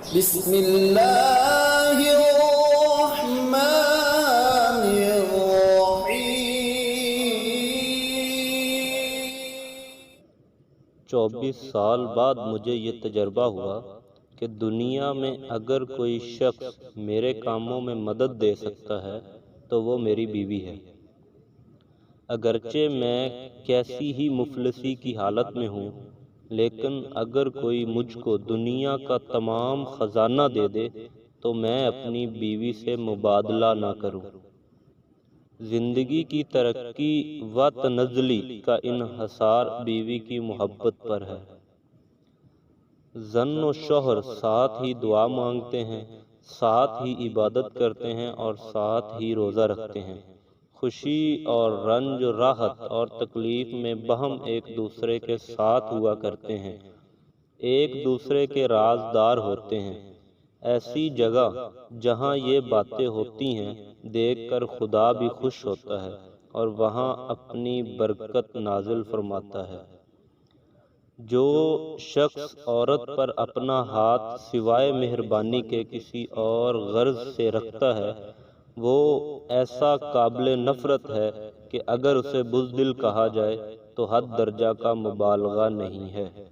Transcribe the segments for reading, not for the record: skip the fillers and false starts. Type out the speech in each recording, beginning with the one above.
بسم اللہ الرحمن الرحیم۔ 24 سال بعد مجھے یہ تجربہ ہوا کہ دنیا میں اگر کوئی شخص میرے کاموں میں مدد دے سکتا ہے تو وہ میری بیوی ہے۔ اگرچہ میں کیسی ہی مفلسی کی حالت میں ہوں، لیکن اگر کوئی مجھ کو دنیا کا تمام خزانہ دے دے تو میں اپنی بیوی سے مبادلہ نہ کروں۔ زندگی کی ترقی و تنزلی کا انحصار بیوی کی محبت پر ہے۔ زن و شوہر ساتھ ہی دعا مانگتے ہیں، ساتھ ہی عبادت کرتے ہیں اور ساتھ ہی روزہ رکھتے ہیں۔ خوشی اور رنج و راحت اور تکلیف میں باہم ایک دوسرے کے ساتھ ہوا کرتے ہیں، ایک دوسرے کے رازدار ہوتے ہیں۔ ایسی جگہ جہاں یہ باتیں ہوتی ہیں دیکھ کر خدا بھی خوش ہوتا ہے اور وہاں اپنی برکت نازل فرماتا ہے۔ جو شخص عورت پر اپنا ہاتھ سوائے مہربانی کے کسی اور غرض سے رکھتا ہے وہ ایسا قابل نفرت ہے کہ اگر اسے بزدل کہا جائے تو حد درجہ کا مبالغہ نہیں ہے۔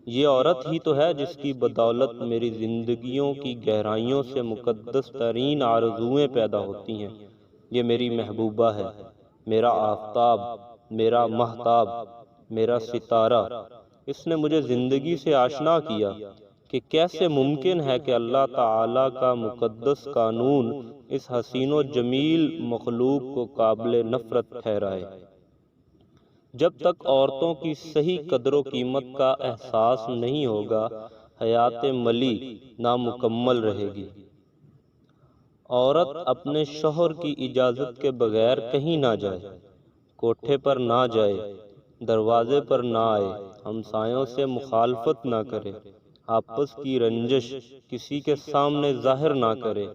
یہ عورت ہی تو ہے جس کی بدولت میری زندگیوں کی گہرائیوں سے مقدس ترین آرزوئیں پیدا ہوتی ہیں۔ یہ میری محبوبہ ہے، میرا آفتاب، میرا مہتاب، میرا ستارہ۔ اس نے مجھے زندگی سے آشنا کیا کہ کیسے ممکن ہے کہ اللہ تعالیٰ کا مقدس قانون اس حسین و جمیل مخلوق کو قابل نفرت ٹھہرائے۔ جب تک عورتوں کی صحیح قدر و قیمت کا احساس نہیں ہوگا، حیات ملی نامکمل رہے گی۔ عورت اپنے شوہر کی اجازت کے بغیر کہیں نہ جائے، کوٹھے پر نہ جائے، دروازے پر نہ آئے، ہمسایوں سے مخالفت نہ کرے، آپس کی رنجش کسی کے سامنے ظاہر نہ کرے،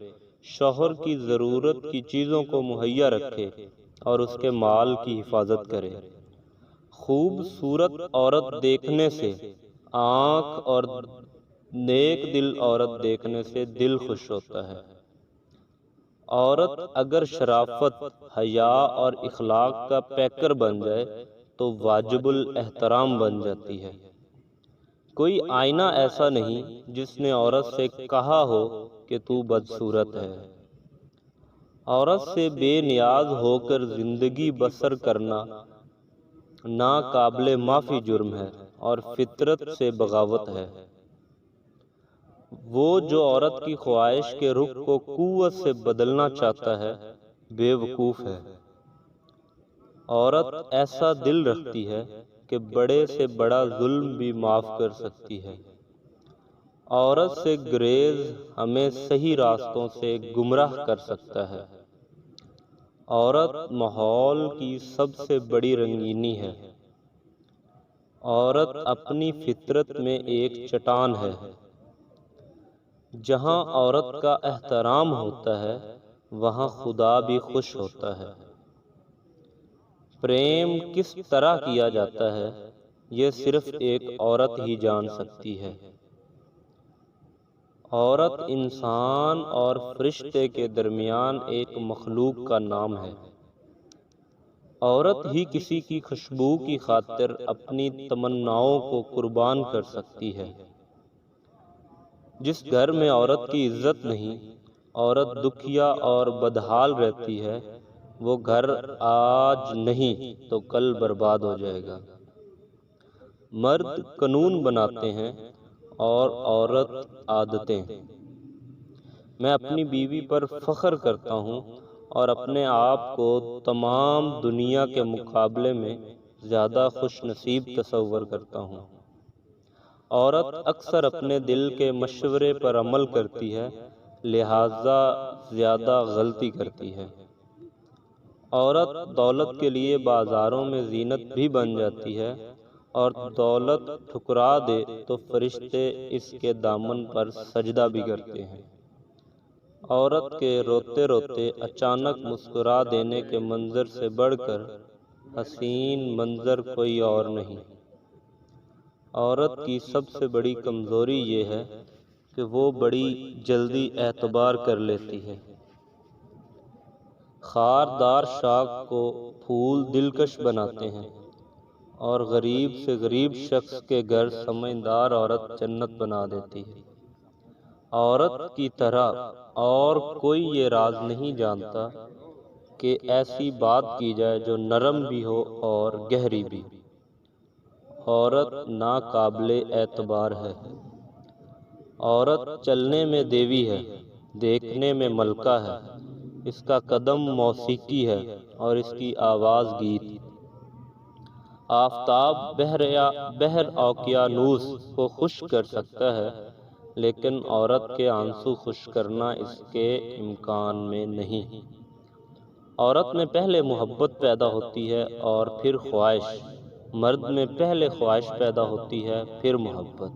شوہر کی ضرورت کی چیزوں کو مہیا رکھے اور اس کے مال کی حفاظت کرے۔ خوبصورت عورت دیکھنے سے آنکھ اور نیک دل عورت دیکھنے سے دل خوش ہوتا ہے۔ عورت اگر شرافت، حیا اور اخلاق کا پیکر بن جائے تو واجب الاحترام بن جاتی ہے۔ کوئی آئینہ ایسا نہیں جس نے عورت سے کہا ہو کہ تو بدصورت ہے۔ عورت سے بے نیاز ہو کر زندگی بسر کرنا ناقابل معافی جرم ہے اور فطرت سے بغاوت ہے۔ وہ جو عورت کی خواہش کے رخ کو قوت سے بدلنا چاہتا ہے بے وقوف ہے۔ عورت ایسا دل رکھتی ہے کہ بڑے سے بڑا ظلم بھی معاف کر سکتی ہے۔ عورت سے گریز ہمیں صحیح راستوں سے گمراہ کر سکتا ہے۔ عورت ماحول کی سب سے بڑی رنگینی ہے۔ عورت اپنی فطرت میں ایک چٹان ہے۔ جہاں عورت کا احترام ہوتا ہے وہاں خدا بھی خوش ہوتا ہے۔ پریم کس طرح کیا جاتا ہے یہ صرف ایک عورت ہی جان سکتی ہے۔ عورت انسان اور فرشتے کے درمیان ایک مخلوق کا نام ہے۔ عورت ہی کسی کی خوشبو کی خاطر اپنی تمناؤں کو قربان کر سکتی ہے۔ جس گھر میں عورت کی عزت نہیں، عورت دکھیا اور بدحال رہتی ہے، وہ گھر آج نہیں تو کل برباد ہو جائے گا۔ مرد قانون بناتے ہیں اور عورت عادتیں۔ میں اپنی بیوی پر فخر کرتا ہوں اور اپنے آپ کو تمام دنیا کے مقابلے میں زیادہ خوش نصیب تصور کرتا ہوں۔ عورت اکثر اپنے دل کے مشورے پر عمل کرتی ہے، لہذا زیادہ غلطی کرتی ہے۔ عورت دولت کے لیے بازاروں میں زینت بھی بن جاتی ہے اور دولت ٹھکرا دے تو فرشتے اس کے دامن پر سجدہ بھی کرتے ہیں۔ عورت کے روتے روتے اچانک مسکرا دینے کے منظر سے بڑھ کر حسین منظر کوئی اور نہیں۔ عورت کی سب سے بڑی کمزوری یہ ہے کہ وہ بڑی جلدی اعتبار کر لیتی ہے۔ خاردار شاخ کو پھول دلکش بناتے ہیں اور غریب سے غریب شخص کے گھر سمجھدار عورت جنت بنا دیتی ہے۔ عورت کی طرح اور کوئی یہ راز نہیں جانتا کہ ایسی بات کی جائے جو نرم بھی ہو اور گہری بھی۔ عورت ناقابل اعتبار ہے۔ عورت چلنے میں دیوی ہے، دیکھنے میں ملکہ ہے، اس کا قدم موسیقی ہے اور اس کی آواز گیت۔ آفتاب بحر اوقیانوس کو خشک کر سکتا ہے، لیکن عورت کے آنسو خشک کرنا اس کے امکان میں نہیں۔ عورت میں پہلے محبت پیدا ہوتی ہے اور پھر خواہش، مرد میں پہلے خواہش پیدا ہوتی ہے پھر محبت۔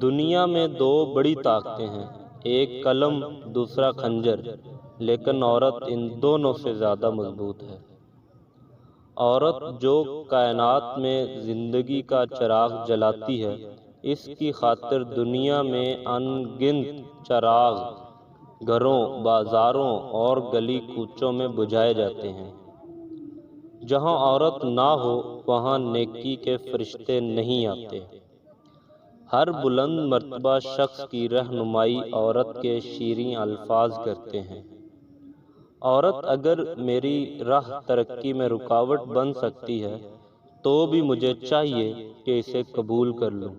دنیا میں دو بڑی طاقتیں ہیں، ایک قلم دوسرا خنجر، لیکن عورت ان دونوں سے زیادہ مضبوط ہے۔ عورت جو کائنات میں زندگی کا چراغ جلاتی ہے، اس کی خاطر دنیا میں ان گنت چراغ گھروں، بازاروں اور گلی کوچوں میں بجھائے جاتے ہیں۔ جہاں عورت نہ ہو وہاں نیکی کے فرشتے نہیں آتے۔ ہر بلند مرتبہ شخص کی رہنمائی عورت کے شیریں الفاظ کرتے ہیں۔ عورت اگر میری راہ ترقی میں رکاوٹ بن سکتی ہے تو بھی مجھے چاہیے کہ اسے قبول کر لوں۔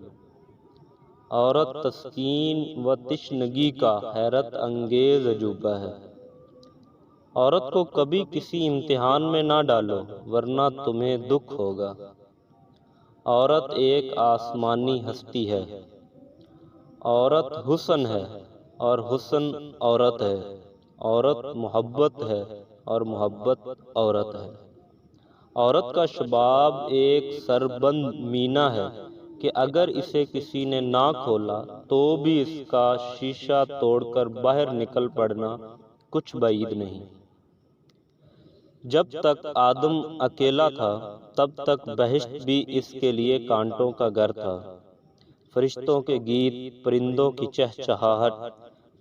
عورت تسکین و تشنگی کا حیرت انگیز عجوبہ ہے۔ عورت کو کبھی کسی امتحان میں نہ ڈالو ورنہ تمہیں دکھ ہوگا۔ عورت ایک آسمانی ہستی ہے۔ عورت حسن ہے اور حسن عورت ہے۔ عورت محبت ہے اور محبت عورت ہے۔ عورت کا شباب ایک سربند مینا ہے کہ اگر اسے کسی نے نہ کھولا تو بھی اس کا شیشہ توڑ کر باہر نکل پڑنا کچھ بعید نہیں۔ جب تک آدم اکیلا تھا تب تک بہشت بھی اس کے لیے کانٹوں کا گھر تھا۔ فرشتوں کے گیت، پرندوں کی چہچہاہٹ،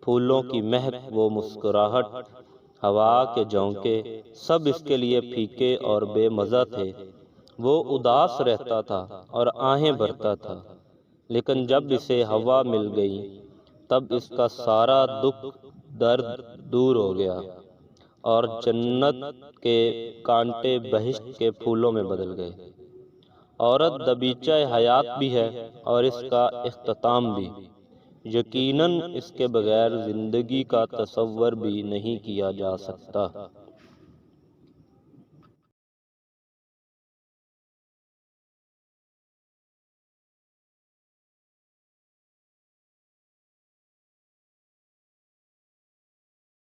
پھولوں کی مہک و مسکراہٹ، ہوا کے جھونکے، سب اس کے لیے پھیکے اور بے مزہ تھے۔ وہ اداس رہتا تھا اور آہیں بھرتا تھا، لیکن جب اسے ہوا مل گئی تب اس کا سارا دکھ درد دور ہو گیا اور جنت کے کانٹے بہشت کے پھولوں میں بدل گئے۔ عورت دبیچہ حیات بھی ہے اور اس کا اختتام بھی۔ یقیناً اس کے بغیر زندگی کا تصور بھی نہیں کیا جا سکتا۔